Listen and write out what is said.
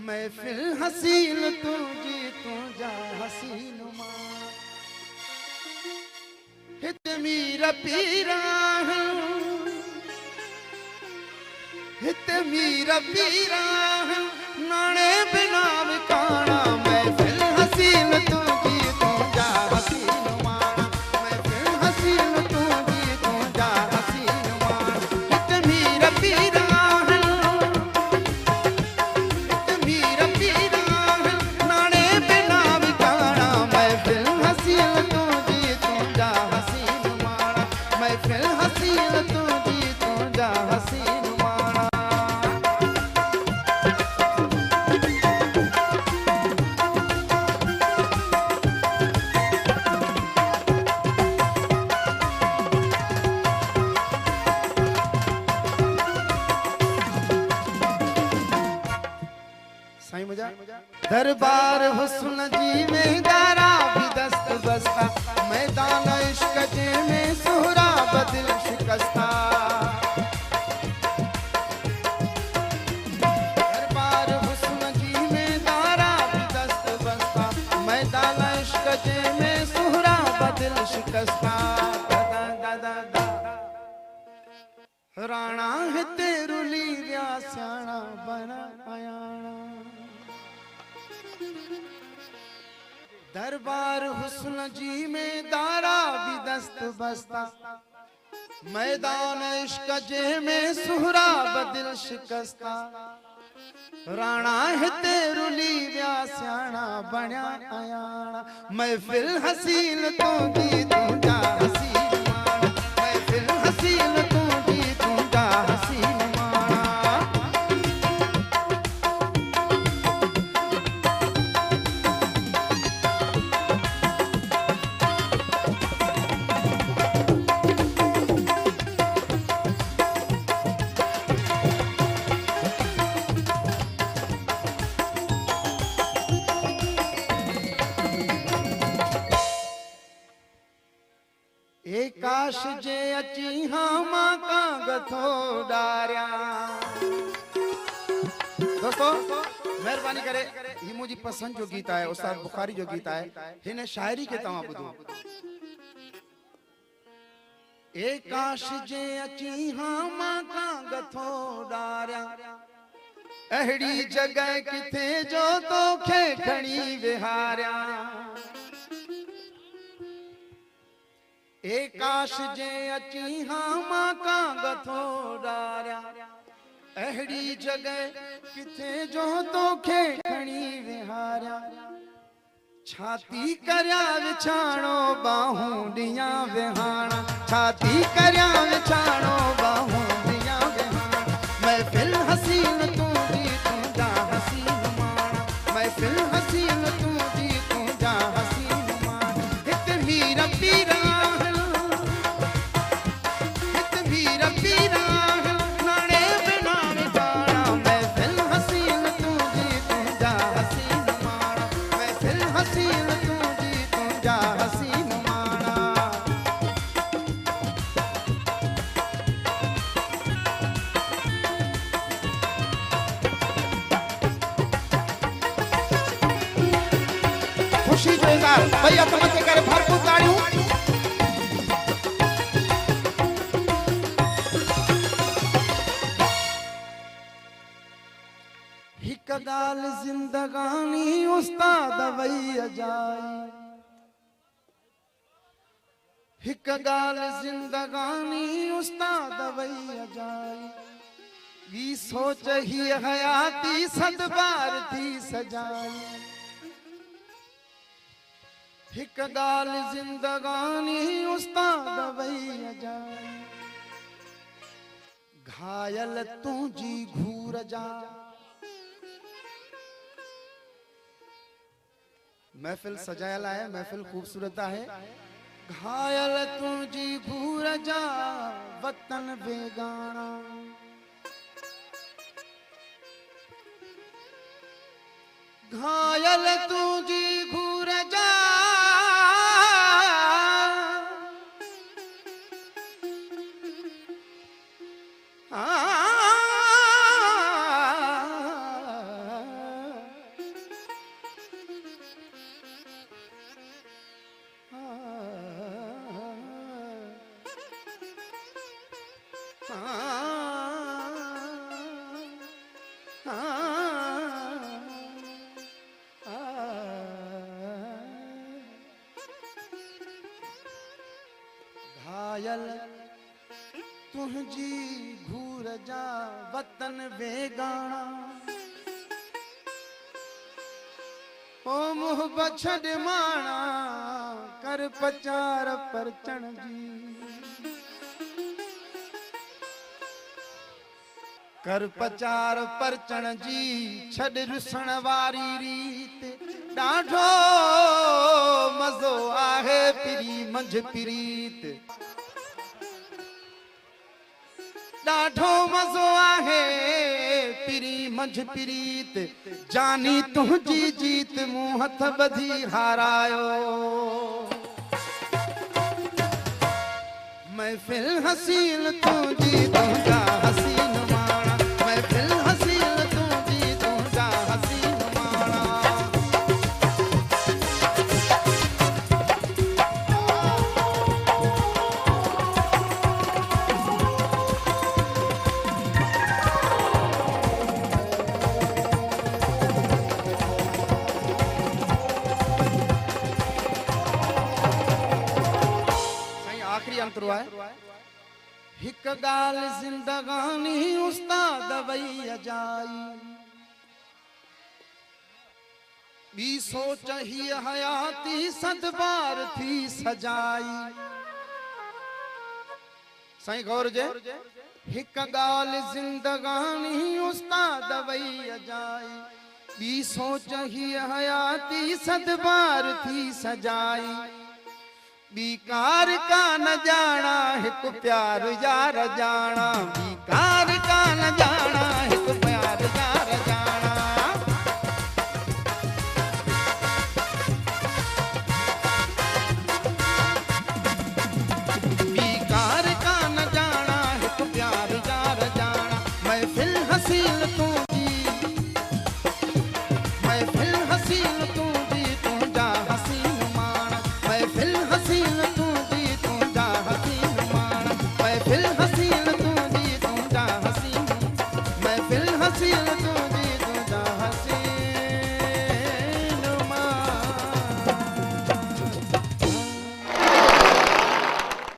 महफिल हसीन तुझी तुझा हसीन मां हित मीरा पीरा हित मीरा पीरा नाने बिना विकाना महफिल हसीन तुझी तुझा हसीन मां महफिल हसीन तुझी तुझा हसीन मां हित मीरा पीरा दरबार हुस्न जी में दारा भी दस्त बस्ता मैदान इश्क जे में सुहरा बदिल शिकस्ता दरबार हुस्न जी में दारा भी दस्त बस्ता मैदान इश्क जे में सुहरा बदिल शिकस्ता दादा दादा दा राणा है तेरुली व्या स्याणा बना आयाणा दरबार हुस्न जी में दारा भी दस्त बस्ता मैदान इश्क जे में सुहरा बदिल शिकस्ता राणा है तेरुली व्या स्याणा बण्या आयाणा महफिल हसीन तुझी तुझा हसीन मां महफिल हसीन तुझी तुझा हसीन काश जे अची हाँ का गथो डारिया दोस्तों मेहरबानी करे ये मुझी पसंद जो गीत है उस्ताद बुखारी जो गीत है हिन शायरी के तवा बुधो ए काश जे अची हाँ का गथो डारिया अहड़ी जगह किथे जो तोखे खणी विहारिया काश जे अची हाँ का गथो डारिया अहड़ी जगह किथे जो तोखे खणी विहारिया छाती करया विछाणो बाहूं दिया विहाणा छाती करया विछाणो बाहूं दिया विहाणा महफिल हसीन तुझी तुझा हसीन माणा महफिल हसीन तुझी तुझा हसीन माणा हित मीरा पीरा भैया समझ के करे भरपूर ताड़ियों हिक गाल जिंदगानी उस्ताद वई जाई हिक गाल जिंदगानी उस्ताद वई जाई वी सोच ही हयाती सदबार थी सजाई हिक गाल जिंदगानी उस्ताद वई जाई घायल तुझी घूर जा महफिल सजायल है महफिल खूबसूरत है घायल तुझी घूर जा वतन बेगाना घायल तुझी घूर जा पायल तुझी घूर जा वतन बेगाना ओ मुह बछड़ माणा कर पचार परचण जी कर पचार परचण जी छड़ रुसण वारी रीत ॾाढो मज़ो आहे पिरी मंझ प्रीत ॾाढो मज़ो आहे पिरी मंझ प्रीत जानी तुझी जीत मूं हथ ॿधी हारायो महफिल हसीन तुझी तुझा हसीन माणा महफिल हसीन तुझी तुझा हसीन माणा आखिरी अंतरो है हिक गाल जिंदगानी उस्ताद वई अजाई बी सोच ही हयाती सदबार थी सजाई साईं गौर जे हिक गाल जिंदगानी उस्ताद वई अजाई बी सोच ही हयाती सदबार थी सजाई बीकार का न जाना एक प्यार यार जाना बीकार का न जाना